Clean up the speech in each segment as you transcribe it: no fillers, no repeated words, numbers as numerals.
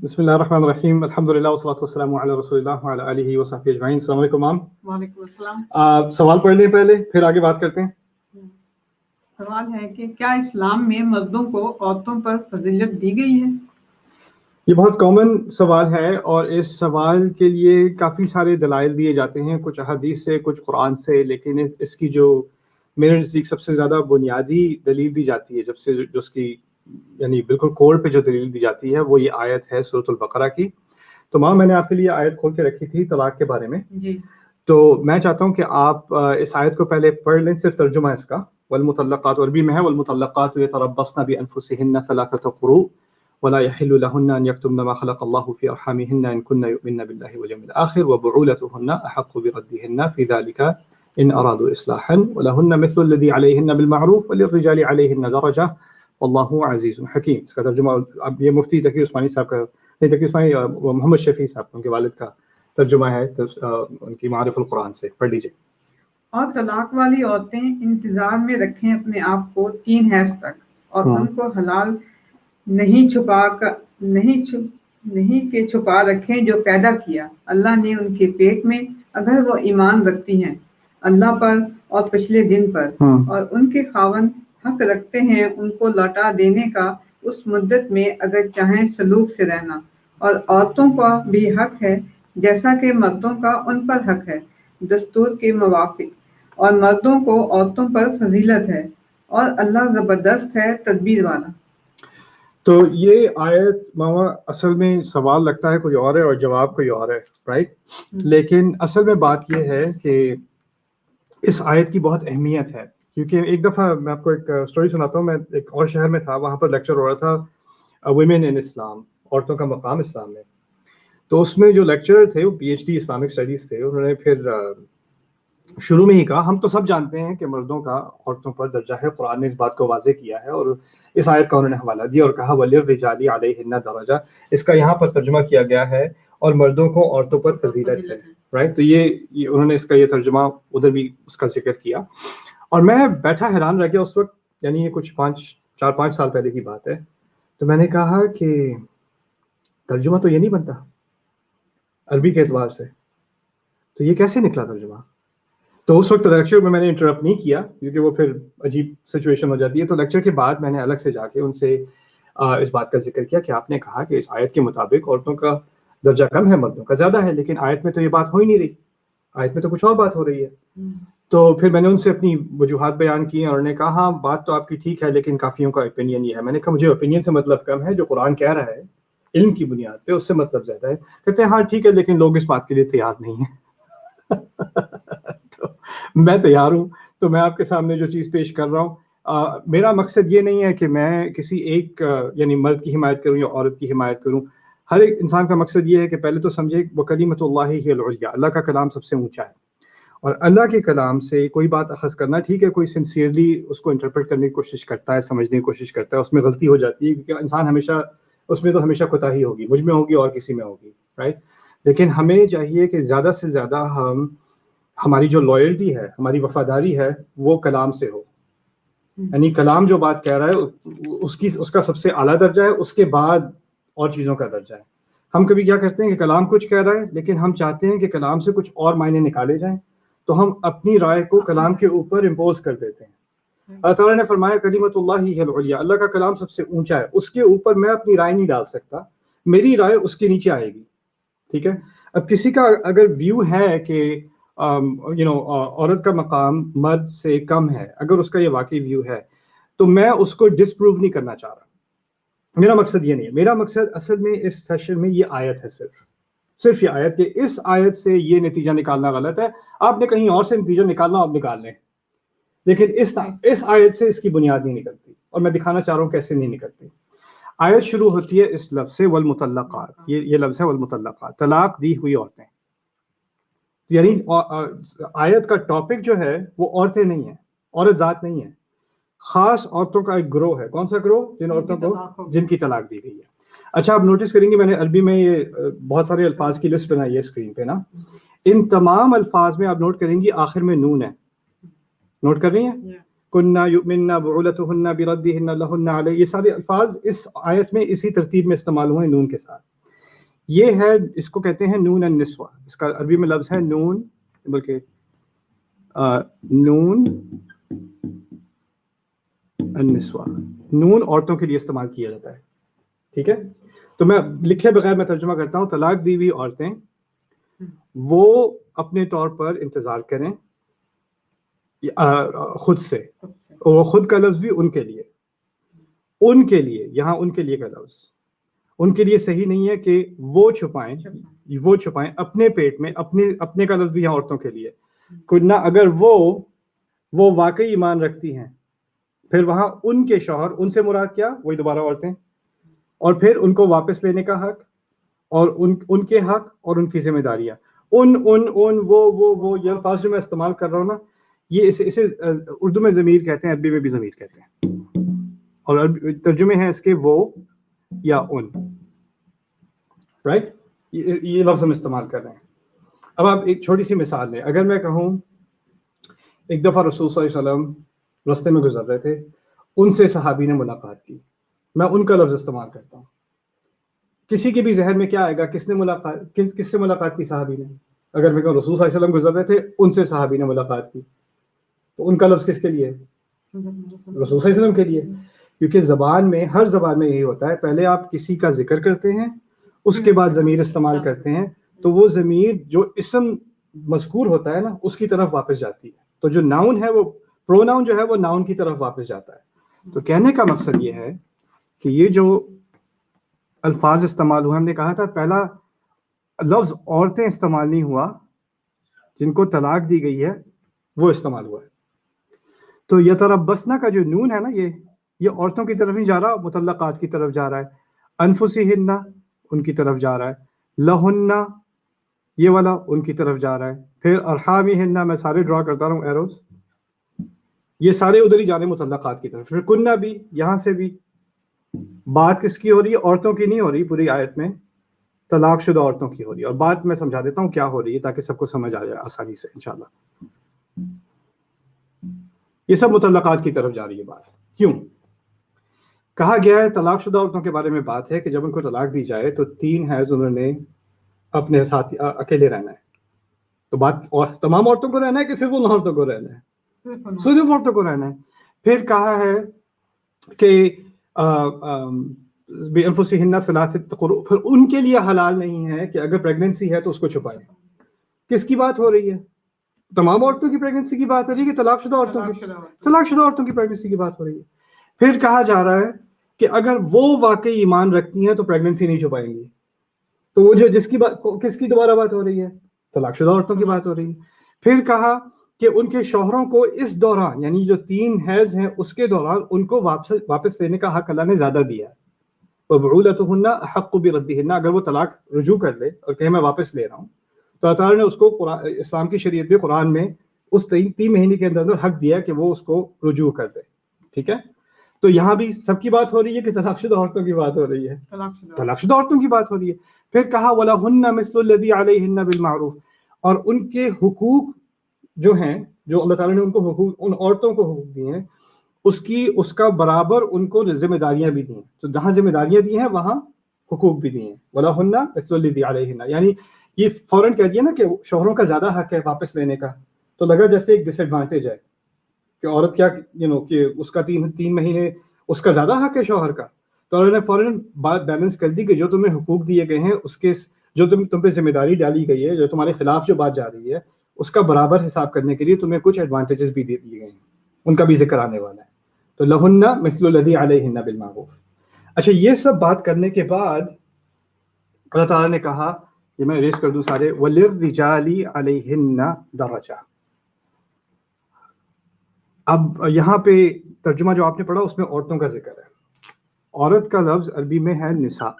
بسم اللہ الرحمن الرحیم الحمدللہ والصلاۃ والسلام علی رسول اللہ وعلی آلہ وصحبہ اجمعین. السلام علیکم مام. وعلیکم السلام. سوال پڑھ لیں پہلے پھر آگے بات کرتے ہیں. سوال ہے کہ کیا اسلام میں مردوں کو عورتوں پر فضیلت دی گئی ہے؟ یہ بہت کامن سوال ہے اور اس سوال کے لیے کافی سارے دلائل دیے جاتے ہیں, کچھ احادیث سے کچھ قرآن سے, لیکن اس کی جو میرے نزدیک سب سے زیادہ بنیادی دلیل دی جاتی ہے, جب سے جو اس کی یعنی بالکل کوڑ پہ جو دلیل دی جاتی ہے وہ یہ آیت ہے سورۃ البقرہ کی. تو ماں میں نے آپ کے لیے آیت کھول کے رکھی تھی طلاق کے بارے میں جی. تو میں چاہتا ہوں کہ آپ اس آیت کو پہلے پڑھ لیں, صرف ترجمہ اس کا. والمطلقات, عربی میں ہے والمطلقات یتربصن بانفسهن ثلاثة قروء ولا يحل لهن ان يكتمن ما خلق الله في ارحامهن ان كن يؤمن بالله واليوم الاخر وبعولتهن احق بردهن في ذلك ان ارادوا اصلاحا ولهن مثل الذي عليهن بالمعروف وللرجال عليهن درجة والله عزيز حكيم. اس کا ترجمہ اب یہ مفتی تقی عثمانی صاحب کا نہیں, تقی عثمانی محمد شفیع صاحب ان کے والد کا ترجمہ ہے ان کی معارف القرآن سے. پڑھ لیجیے. اور طلاق والی عورتیں انتظار میں رکھیں اپنے آپ کو 3 حیض تک, اور ان کو حلال نہیں کہ چھپا رکھیں جو پیدا کیا اللہ نے ان کے پیٹ میں, اگر وہ ایمان رکھتی ہیں اللہ پر اور پچھلے دن پر, اور ان کے خاوند حق رکھتے ہیں ان کو لوٹا دینے کا اس مدت میں اگر چاہیں سلوک سے رہنا. اور عورتوں کا بھی حق ہے جیسا کہ مردوں کا ان پر حق ہے دستور کے موافق, اور مردوں کو عورتوں پر فضیلت ہے اور اللہ زبردست ہے تدبیر والا. تو یہ آیت ماما اصل میں سوال لگتا ہے کوئی اور ہے اور جواب کوئی اور ہے, رائٹ؟ لیکن اصل میں بات یہ ہے کہ اس آیت کی بہت اہمیت ہے, کیونکہ ایک دفعہ میں آپ کو ایک سٹوری سناتا ہوں. میں ایک اور شہر میں تھا, وہاں پر لیکچر ہو رہا تھا ویمن ان اسلام, عورتوں کا مقام اسلام میں. تو اس میں جو لیکچرر تھے وہ P H D Islamic studies تھے. انہوں نے پھر شروع میں ہی کہا ہم تو سب جانتے ہیں کہ مردوں کا عورتوں پر درجہ ہے, قرآن نے اس بات کو واضح کیا ہے, اور اس آیت کا انہوں نے حوالہ دیا اور کہا وَلِلرِّجَالِ عَلَيْهِنَّ درجہ. اس کا یہاں پر ترجمہ کیا گیا ہے اور مردوں کو عورتوں پر فضیلت ہے, رائٹ؟ تو یہ انہوں نے اس کا یہ ترجمہ ادھر بھی اس کا ذکر کیا, اور میں بیٹھا حیران رہ گیا اس وقت, یعنی یہ کچھ 4-5 سال پہلے کی بات ہے. تو میں نے کہا کہ ترجمہ تو یہ نہیں بنتا عربی کے اعتبار سے, تو یہ کیسے نکلا ترجمہ؟ تو اس وقت لیکچر میں نے انٹرپٹ نہیں کیا کیونکہ وہ پھر عجیب سچویشن ہو جاتی ہے. تو لیکچر کے بعد میں نے الگ سے جا کے ان سے اس بات کا ذکر کیا کہ آپ نے کہا کہ اس آیت کے مطابق عورتوں کا درجہ کم ہے مردوں کا زیادہ ہے, لیکن آیت میں تو یہ بات ہو ہی نہیں رہی, آیت میں تو کچھ اور بات ہو رہی ہے. تو پھر میں نے ان سے اپنی وجوہات بیان کی اور انہوں نے کہا ہاں بات تو آپ کی ٹھیک ہے لیکن کافیوں کا اوپینین یہ ہے. میں نے کہا مجھے اوپینین سے مطلب کم ہے, جو قرآن کہہ رہا ہے علم کی بنیاد پہ اس سے مطلب زیادہ ہے. کہتے ہیں ہاں ٹھیک ہے لیکن لوگ اس بات کے لیے تیار نہیں ہیں. تو میں تیار ہوں, تو میں آپ کے سامنے جو چیز پیش کر رہا ہوں, میرا مقصد یہ نہیں ہے کہ میں کسی ایک یعنی مرد کی حمایت کروں یا عورت کی حمایت کروں. ہر ایک انسان کا مقصد یہ ہے کہ پہلے تو سمجھے وہ کلمۃ اللہ ہی العلیٰ, اللہ کا کلام سب سے اونچا ہے, اور اللہ کے کلام سے کوئی بات اخذ کرنا ٹھیک ہے, کوئی سنسیئرلی اس کو انٹرپریٹ کرنے کی کوشش کرتا ہے, سمجھنے کی کوشش کرتا ہے, اس میں غلطی ہو جاتی ہے کیونکہ انسان ہمیشہ اس میں تو ہمیشہ کوتاہی ہوگی, مجھ میں ہوگی اور کسی میں ہوگی, رائٹ؟ لیکن ہمیں چاہیے کہ زیادہ سے زیادہ ہماری جو لائلٹی ہے, ہماری وفاداری ہے, وہ کلام سے ہو. یعنی کلام جو بات کہہ رہا ہے اس کا سب سے اعلیٰ درجہ ہے, اس کے بعد اور چیزوں کا درجہ ہے. ہم کبھی کیا کرتے ہیں کہ کلام کچھ کہہ رہا ہے لیکن ہم چاہتے ہیں کہ کلام سے کچھ اور معنی نکالے جائیں, تو ہم اپنی رائے کو کلام کے اوپر امپوز کر دیتے ہیں. اللہ تعالیٰ نے فرمایا کلمۃ اللہ ہی العلیٰ, اللہ کا کلام سب سے اونچا ہے, اس کے اوپر میں اپنی رائے نہیں ڈال سکتا, میری رائے اس کے نیچے آئے گی, ٹھیک ہے؟ اب کسی کا اگر ویو ہے کہ عورت کا مقام مرد سے کم ہے, اگر اس کا یہ واقعی ویو ہے تو میں اس کو ڈسپروو نہیں کرنا چاہ رہا. میرا مقصد یہ نہیں ہے. میرا مقصد اصل میں اس سیشن میں یہ آیت ہے, صرف یہ آیت, کہ اس آیت سے یہ نتیجہ نکالنا غلط ہے. آپ نے کہیں اور سے نتیجہ نکالنا, آپ نکال لیں, لیکن اس آیت سے اس کی بنیاد نہیں نکلتی, اور میں دکھانا چاہ رہا ہوں کیسے نہیں نکلتی. آیت شروع ہوتی ہے اس لفظ سے والمطلقات, یہ لفظ ہے والمطلقات, طلاق دی ہوئی عورتیں. یعنی آیت کا ٹاپک جو ہے وہ عورتیں نہیں ہیں, عورت ذات نہیں ہے, خاص عورتوں کا ایک گروہ ہے. کون سا گروہ؟ جن عورتوں کو جن کی طلاق دی گئی ہے. اچھا آپ نوٹس کریں گے میں نے عربی میں یہ بہت سارے الفاظ کی لسٹ بنائی ہے اسکرین پہ نا, ان تمام الفاظ میں آپ نوٹ کریں گی آخر میں نون ہے. نوٹ کر رہی ہیں؟ کننا یؤمننا بعولتهن بردهن لهن علی, یہ سارے الفاظ اس آیت میں اسی ترتیب میں استعمال ہوئے نون کے ساتھ. یہ ہے, اس کو کہتے ہیں نون النسوہ. اس کا عربی میں لفظ ہے نون, بلکہ نون النسوہ. نون عورتوں کے لیے استعمال کیا جاتا ہے. ٹھیک ہے, تو میں لکھے بغیر میں ترجمہ کرتا ہوں. طلاق دی ہوئی عورتیں وہ اپنے طور پر انتظار کریں خود سے, اور خود کا لفظ بھی ان کے لیے, ان کے لیے, یہاں ان کے لیے کا لفظ ان کے لیے صحیح نہیں ہے کہ وہ چھپائیں اپنے پیٹ میں. اپنے کا لفظ بھی یہاں عورتوں کے لیے. کنہ اگر وہ واقعی ایمان رکھتی ہیں, پھر وہاں ان کے شوہر, ان سے مراد کیا, وہی دوبارہ عورتیں, اور پھر ان کو واپس لینے کا حق, اور ان کے حق اور ان کی ذمہ داریاں. وہ یہ الفاظ جو میں استعمال کر رہا ہوں نا, یہ اسے اردو میں ضمیر کہتے ہیں, عربی میں بھی ضمیر کہتے ہیں, اور ترجمے ہیں اس کے وہ یا ان. رائٹ, یہ لفظ ہم استعمال کر رہے ہیں. اب آپ ایک چھوٹی سی مثال لیں. اگر میں کہوں ایک دفعہ رسول صلی اللہ علیہ وسلم رستے میں گزر رہے تھے, ان سے صحابی نے ملاقات کی, میں ان کا لفظ استعمال کرتا ہوں. کسی کے بھی ذہن میں کیا آئے گا, کس سے ملاقات کی صحابی نے؟ اگر میں کہوں رسول صلی اللہ علیہ وسلم گزر رہے تھے, ان سے صحابی نے ملاقات کی, تو ان کا لفظ کس کے لیے؟ رسول صلی اللہ علیہ وسلم کے لیے. کیونکہ زبان میں, ہر زبان میں یہی ہوتا ہے, پہلے آپ کسی کا ذکر کرتے ہیں, اس کے بعد ضمیر استعمال کرتے ہیں, تو وہ ضمیر جو اسم مذکور ہوتا ہے نا, اس کی طرف واپس جاتی ہے. تو جو ناؤن ہے, وہ پروناؤن جو ہے, وہ ناؤن کی طرف واپس جاتا ہے. تو کہنے کا مقصد یہ ہے کہ یہ جو الفاظ استعمال ہوئے, ہم نے کہا تھا پہلا لفظ عورتیں استعمال نہیں ہوا, جن کو طلاق دی گئی ہے وہ استعمال ہوا ہے. تو یتربصن کا جو نون ہے نا, یہ عورتوں کی طرف نہیں جا رہا, مطلقات کی طرف جا رہا ہے. انفسہن ان کی طرف جا رہا ہے. لہن یہ والا ان کی طرف جا رہا ہے. پھر ارحامہن, میں سارے ڈرا کرتا رہا ہوں ایروز, یہ سارے ادھر ہی جا رہے ہیں مطلقات کی طرف. پھر کنہ بھی, یہاں سے بھی. بات کس کی ہو رہی ہے؟ عورتوں کی نہیں ہو رہی پوری آیت میں, طلاق شدہ عورتوں کی ہو رہی ہے. اور بات میں سمجھا دیتا ہوں کیا ہو رہی ہے تاکہ سب کو سمجھ آ جائے آسانی سے انشاءاللہ. یہ سب مطلقات کی طرف جا رہی ہے بات. کیوں کہا گیا ہے طلاق شدہ عورتوں کے بارے میں بات ہے کہ جب ان کو طلاق دی جائے تو 3 حیض انہوں نے اپنے ساتھ اکیلے رہنا ہے. تو بات اور تمام عورتوں کو رہنا ہے کہ صرف ان عورتوں کو رہنا ہے؟ صرف عورتوں کو رہنا ہے. پھر کہا ہے کہ بِأَنفُسِهِنَّ ثَلَاثَةُ قُرُوء, پھر ان کے لیے حلال نہیں ہے کہ اگر پریگننسی ہے تو اس کو چھپائیں. کس کی بات ہو رہی ہے؟ تمام عورتوں کی پریگننسی کی بات ہو رہی ہے کہ طلاق شدہ عورتوں کی؟ طلاق شدہ عورتوں کی پریگننسی کی بات ہو رہی ہے. پھر کہا جا رہا ہے کہ اگر وہ واقعی ایمان رکھتی ہیں تو پریگننسی نہیں چھپائیں گی. تو وہ جو جس کی بات, کس کی دوبارہ بات ہو رہی ہے؟ طلاق شدہ عورتوں کی بات ہو رہی ہے. پھر کہا کہ ان کے شوہروں کو اس دوران, یعنی جو 3 حیض ہیں اس کے دوران, ان کو واپس لینے کا حق اللہ نے زیادہ دیا ہے. وَبُعُولَتُهُنَّ أَحَقُّ بِرَدِّهِنَّ, اگر وہ طلاق رجوع کر لے اور کہے میں واپس لے رہا ہوں, تو اللہ تعالیٰ نے اس کو اسلام کی شریعت میں, قرآن میں اس 3 مہینے کے اندر حق دیا کہ وہ اس کو رجوع کر دے. ٹھیک ہے, تو یہاں بھی سب کی بات ہو رہی ہے کہ طلاق شدہ عورتوں کی بات ہو رہی ہے؟ طلاق شدہ عورتوں کی بات ہو رہی ہے. پھر کہا وَلَهُنَّ مِثْلُ الَّذِي عَلَيْهِنَّ بِالْمَعْرُوفِ, اور ان کے حقوق جو ہیں, جو اللہ تعالیٰ نے ان کو حقوق, ان عورتوں کو حقوق دیے ہیں, اس کا برابر ان کو ذمہ داریاں بھی دی ہیں. تو جہاں ذمہ داریاں دی ہیں وہاں حقوق بھی دیے ہیں. وَلَهُنَّ مِثْلُ الَّذِي عَلَيْهِنَّ, یعنی یہ فوراً کہہ دیا نا کہ شوہروں کا زیادہ حق ہے واپس لینے کا, تو لگا جیسے ایک ڈس ایڈوانٹیج ہے کہ عورت کیا کہ اس کا 3 مہینے اس کا زیادہ حق ہے شوہر کا. تو انہوں نے فوراً بات بیلنس کر دی کہ جو تمہیں حقوق دیے گئے ہیں, اس کے جو تم پہ ذمہ داری ڈالی گئی ہے, جو تمہارے خلاف جو بات جا رہی ہے, اس کا برابر حساب کرنے کے لیے تمہیں کچھ ایڈوانٹیجز بھی دے دیے گئے ہیں, ان کا بھی ذکر آنے والا ہے. تو لہن مثل الذی علیہن بالمعروف. اچھا, یہ سب بات کرنے کے بعد اللہ تعالیٰ نے کہا, یہ میں ریز کر دوں سارے, وَلِلرِّجَالِ عَلَيْهِنَّ دَرَجَةٌ. اب یہاں پہ ترجمہ جو آپ نے پڑھا اس میں عورتوں کا ذکر ہے. عورت کا لفظ عربی میں ہے نساء.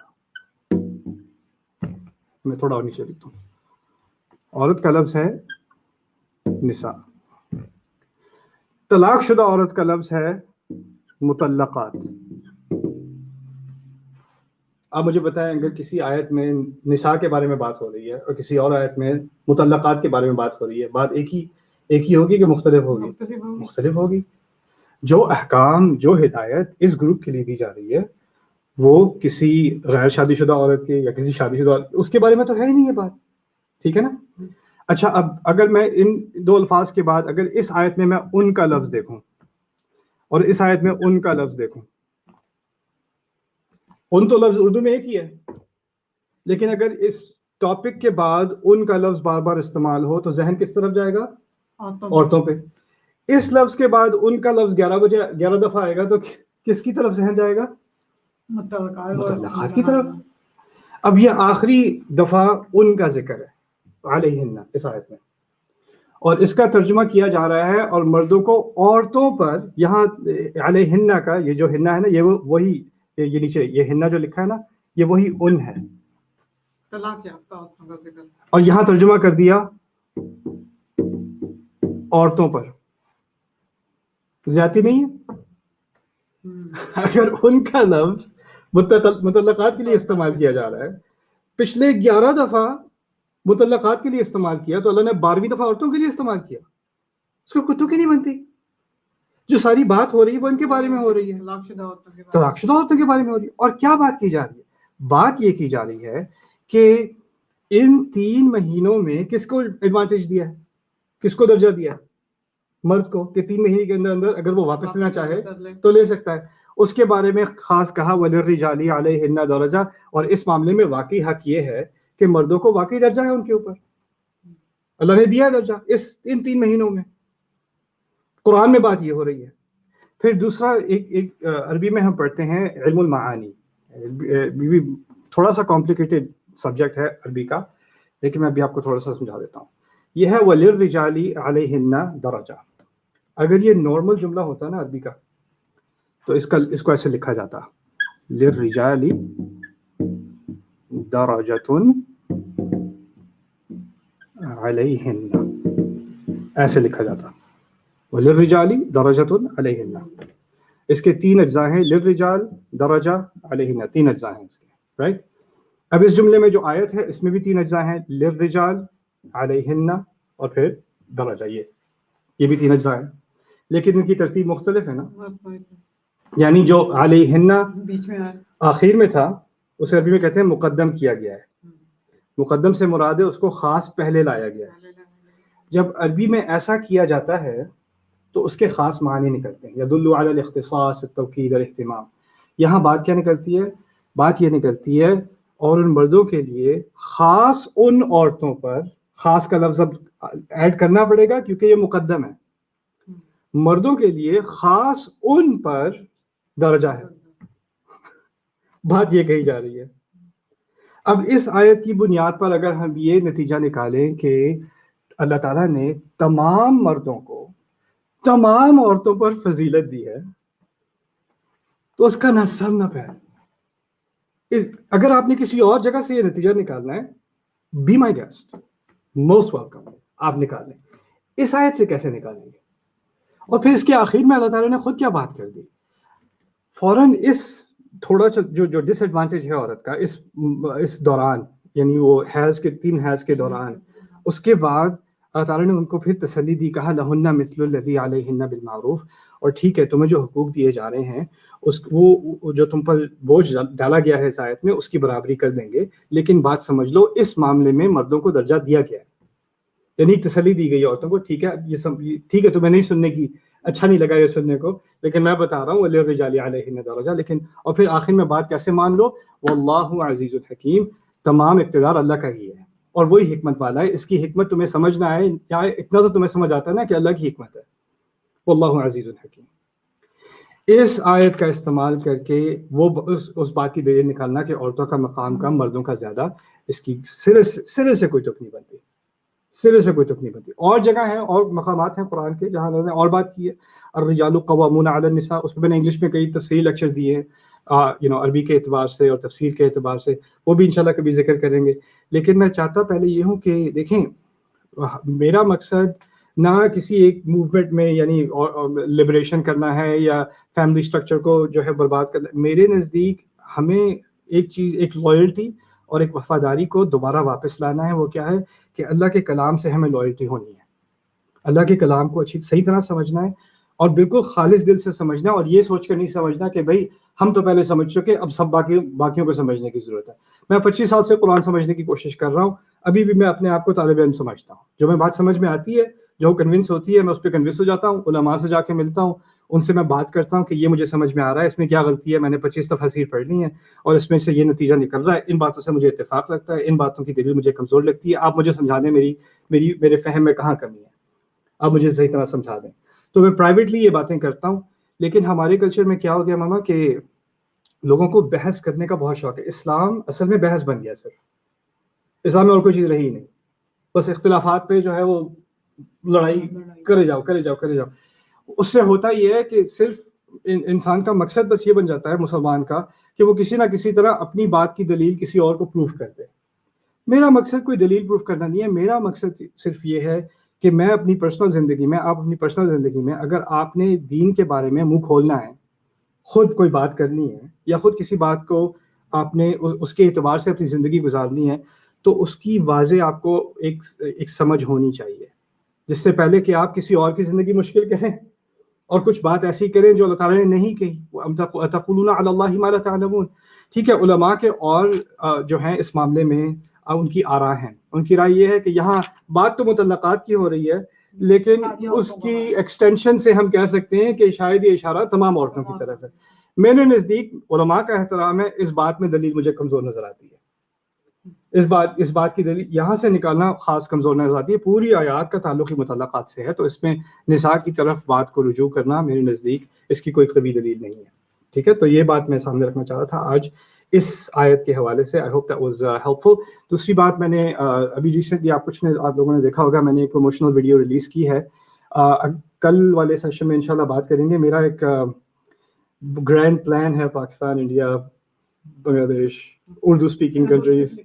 میں تھوڑا اور نیچے لکھتا ہوں. عورت کا لفظ ہے نساء. طلاق شدہ عورت کا لفظ ہے مطلقات. آپ مجھے بتائیں, اگر کسی آیت میں نساء کے بارے میں بات ہو رہی ہے اور کسی اور آیت میں مطلقات کے بارے میں بات ہو رہی ہے, بات ایک ہی ہوگی کہ مختلف ہوگی؟ مختلف ہوگی. جو احکام, جو ہدایت اس گروپ کے لیے دی جا رہی ہے وہ کسی غیر شادی شدہ عورت کے یا کسی شادی شدہ عورت اس کے بارے میں تو ہے ہی نہیں یہ بات، ٹھیک ہے نا. اچھا اب اگر میں ان دو الفاظ کے بعد اگر اس آیت میں ان کا لفظ دیکھوں اور اس آیت میں ان کا لفظ دیکھوں، ان تو لفظ اردو میں ایک ہی ہے، لیکن اگر اس ٹاپک کے بعد ان کا لفظ بار بار استعمال ہو تو ذہن کس طرف جائے گا؟ عورتوں پہ. اس لفظ کے بعد ان کا لفظ 11 دفعہ آئے گا تو کس کی طرف ذہن جائے گا؟ مطلقات کی طرف. اب یہ آخری دفعہ ان کا ذکر ہے علیہن اس آیت میں، اور اس کا ترجمہ کیا جا رہا ہے اور مردوں کو عورتوں پر، یہاں علیہن کا یہ جو ہنہ ہے نا، یہ وہی یہ نیچے یہ ہنہ جو لکھا ہے نا، یہ وہی ان ہے، اور یہاں ترجمہ کر دیا عورتوں پر. زیادتی نہیں ہے؟ اگر ان کا لفظ مطلقات کے لیے استعمال کیا جا رہا ہے، پچھلے 11 دفعہ مطلقات کے لیے استعمال کیا، تو اللہ نے 12ویں دفعہ عورتوں کے لیے استعمال کیا. اس کو کتوں کی نہیں بنتی. جو ساری بات ہو رہی ہے وہ ان کے بارے میں ہو رہی ہے، طلاق شدہ عورتوں کے بارے میں ہو رہی ہے. اور کیا بات کی جا رہی ہے؟ بات یہ کی جا رہی ہے کہ ان 3 مہینوں میں کس کو ایڈوانٹیج دیا ہے، کس کو درجہ دیا ہے؟ مرد کو، کہ 3 مہینے کے اندر اگر وہ واپس لینا چاہے تو لے سکتا ہے. اس کے بارے میں خاص کہا وَلِلرِّجَالِ عَلَيْهِنَّ دَرَجَةٌ، اور اس معاملے میں واقعی حق یہ ہے کہ مردوں کو واقعی درجہ ہے ان کے اوپر، اللہ نے دیا درجہ ان 3 مہینوں میں. قرآن میں بات یہ ہو رہی ہے. پھر دوسرا ایک عربی میں ہم پڑھتے ہیں علم المعانی، بھی تھوڑا سا کمپلیکیٹڈ سبجیکٹ ہے عربی کا، لیکن میں ابھی آپ کو تھوڑا سا سمجھا دیتا ہوں. یہ ہے وَلِلرِّجَالِ عَلَيْهِنَّ دَرَجَةٌ. اگر یہ نارمل جملہ ہوتا ہے نا عربی کا، تو اس کو ایسے لکھا جاتا لِلرِّجَالِ دَرَجَةٌ عَلَيْهِنَّ، ایسے لکھا جاتا وَلِلرِّجَالِ دَرَجَةٌ عَلَيْهِنَّ. اس کے 3 اجزاء ہیں، لِلرِّجَال، درجہ، علیہن، 3 اجزاء ہیں اس کے، رائٹ. اب اس جملے میں جو آیت ہے اس میں بھی 3 اجزاء ہیں، لِلرِّجَال، علیہن، اور پھر درجہ. یہ بھی 3 اجزاء ہیں، لیکن ان کی ترتیب مختلف ہے نا. یعنی جو علیہن آخر میں تھا اسے عربی میں کہتے ہیں مقدم کیا گیا ہے. مقدم سے مراد ہے اس کو خاص پہلے لایا گیا ہے. جب عربی میں ایسا کیا جاتا ہے تو اس کے خاص معنی نکلتے ہیں، یدل علی الاختصاص، التوکید، الاہتمام. یہاں بات کیا نکلتی ہے؟ بات یہ نکلتی ہے اور ان مردوں کے لیے خاص ان عورتوں پر، خاص کا لفظ اب ایڈ کرنا پڑے گا کیونکہ یہ مقدم ہے، مردوں کے لیے خاص ان پر درجہ ہے. بات یہ کہی جا رہی ہے. اب اس آیت کی بنیاد پر اگر ہم یہ نتیجہ نکالیں کہ اللہ تعالیٰ نے تمام مردوں کو تمام عورتوں پر فضیلت دی ہے، تو اس کا نہ سر نہ پیر. اگر آپ نے کسی اور جگہ سے یہ نتیجہ نکالنا ہے، be my guest, most welcome, آپ نکال لیں. اس آیت سے کیسے نکالیں گے؟ اور پھر اس کے آخر میں اللہ تعالیٰ نے خود کیا بات کر دی. فوراً اس تھوڑا سا جو ڈس ایڈوانٹیج ہے عورت کا اس دوران، یعنی وہ حیض کے 3 حیض کے دوران، اس کے بعد اللہ تعالیٰ نے ان کو پھر تسلی دی، کہا لہن مثل الذی علیہن بالمعروف. اور ٹھیک ہے، تمہیں جو حقوق دیے جا رہے ہیں وہ جو تم پر بوجھ ڈالا گیا ہے اس آیت میں، اس کی برابری کر دیں گے. لیکن بات سمجھ لو، اس معاملے میں مردوں کو درجہ دیا گیا ہے، یعنی تسلی دی گئی عورتوں کو. ٹھیک ہے، یہ ٹھیک ہے، تمہیں نہیں سننے کی، اچھا نہیں لگا یہ سننے کو، لیکن میں بتا رہا ہوں وَلِلرِّجَالِ عَلَيْهِنَّ دَرَجَةٌ. لیکن اور پھر آخر میں بات کیسے مان لو؟ وَاللَّهُ عَزِيزٌ حَكِيمٌ. تمام اقتدار اللہ کا ہی ہے اور وہی حکمت والا ہے. اس کی حکمت تمہیں سمجھ نہ آئے یا اتنا تو تمہیں سمجھ آتا ہے نا کہ اللہ کی حکمت ہے. وَاللَّهُ عَزِيزٌ حَكِيمٌ. اس آیت کا استعمال کر کے وہ اس بات کی دلیل نکالنا کہ عورتوں کا مقام کم مردوں کا زیادہ، اس کی سرے سے کوئی تک نہیں بنتی، سرے سے کوئی تک نہیں بنتی. اور جگہ ہیں اور مقامات ہیں قرآن کے جہاں انہوں نے اور بات کی ہے. الرجال قوامون علی النساء، اس پہ میں نے انگلش میں کئی تفصیلی لیکچر دیے ہیں عربی کے اعتبار سے اور تفسیر کے اعتبار سے، وہ بھی انشاءاللہ کبھی ذکر کریں گے. لیکن میں چاہتا پہلے یہ ہوں کہ دیکھیں، میرا مقصد نہ کسی ایک موومنٹ میں یعنی لبریشن کرنا ہے یا فیملی سٹرکچر کو جو ہے برباد کرنا. میرے نزدیک ہمیں ایک چیز، ایک لائلٹی اور ایک وفاداری کو دوبارہ واپس لانا ہے. وہ کیا ہے کہ اللہ کے کلام سے ہمیں لائلٹی ہونی ہے، اللہ کے کلام کو صحیح طرح سمجھنا ہے اور بالکل خالص دل سے سمجھنا. اور یہ سوچ کر نہیں سمجھنا کہ بھائی ہم تو پہلے سمجھ چکے, اب سب باقیوں کو سمجھنے کی ضرورت ہے. میں 25 سال سے قرآن سمجھنے کی کوشش کر رہا ہوں, ابھی بھی میں اپنے آپ کو طالب علم سمجھتا ہوں. جو میں بات سمجھ میں آتی ہے, جو کنونس ہوتی ہے, میں اس پہ کنونس ہو جاتا ہوں, علماء سے جا کے ملتا ہوں, ان سے میں بات کرتا ہوں کہ یہ مجھے سمجھ میں آ رہا ہے, اس میں کیا غلطی ہے, میں نے 25 تفاسیر پڑھ لی ہیں اور اس میں سے یہ نتیجہ نکل رہا ہے, ان باتوں سے مجھے اتفاق لگتا ہے, ان باتوں کی دلیل مجھے کمزور لگتی ہے, آپ مجھے سمجھا دیں میرے فہم میں کہاں کمی ہے, آپ مجھے صحیح طرح سمجھا دیں. تو میں پرائیویٹلی یہ باتیں کرتا ہوں. لیکن ہمارے کلچر میں کیا ہو گیا ماما کہ لوگوں کو بحث کرنے کا بہت شوق ہے. اسلام اصل میں بحث بن گیا, صرف اسلام میں اور کوئی چیز رہی نہیں, بس اختلافات پہ جو ہے وہ لڑائی کرے جاؤ. اس سے ہوتا یہ ہے کہ صرف انسان کا مقصد بس یہ بن جاتا ہے مسلمان کا کہ وہ کسی نہ کسی طرح اپنی بات کی دلیل کسی اور کو پروف کر دے. میرا مقصد کوئی دلیل پروف کرنا نہیں ہے, میرا مقصد صرف یہ ہے کہ میں اپنی پرسنل زندگی میں, آپ اپنی پرسنل زندگی میں, اگر آپ نے دین کے بارے میں منہ کھولنا ہے, خود کوئی بات کرنی ہے, یا خود کسی بات کو آپ نے اس کے اعتبار سے اپنی زندگی گزارنی ہے, تو اس کی واضح آپ کو ایک سمجھ ہونی چاہیے, جس سے پہلے کہ آپ کسی اور کی زندگی مشکل کریں اور کچھ بات ایسی کریں جو اللہ تعالیٰ نے نہیں کہی. تقولون علی اللہ ما لا تعلمون. ٹھیک ہے, علماء کے اور جو ہیں اس معاملے میں ان کی آراء ہیں, ان کی رائے یہ ہے کہ یہاں بات تو مطلقات کی ہو رہی ہے, لیکن اس کی ایکسٹینشن سے ہم کہہ سکتے ہیں کہ شاید یہ اشارہ تمام عورتوں کی طرف ہے. میرے نزدیک علماء کا احترام ہے, اس بات میں دلیل مجھے کمزور نظر آتی ہے, اس بات کی دلیل یہاں سے نکالنا خاص کمزور نظر آتی ہے. پوری آیات کا تعلق ہی متعلقات سے ہے, تو اس میں نساء کی طرف بات کو رجوع کرنا میرے نزدیک اس کی کوئی قوی دلیل نہیں ہے. ٹھیک ہے, تو یہ بات میں سامنے رکھنا چاہ رہا تھا آج اس آیت کے حوالے سے. I hope that was helpful. دوسری بات, میں نے ابھی ریسنٹلی آپ لوگوں نے دیکھا ہوگا, میں نے ایک پروموشنل ویڈیو ریلیز کی ہے. کل والے سیشن میں انشاءاللہ بات کریں گے. میرا ایک گرینڈ پلان ہے پاکستان, انڈیا, بنگلہ دیش, اردو اسپیکنگ کنٹریز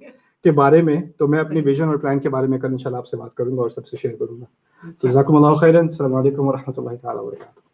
کے بارے میں. تو میں اپنی ویژن اور پلان کے بارے میں کل انشاءاللہ آپ سے بات کروں گا اور سب سے شیئر کروں گا. تو جزاکم اللہ خیرا. السلام علیکم ورحمۃ اللہ تعالیٰ وبرکاتہ.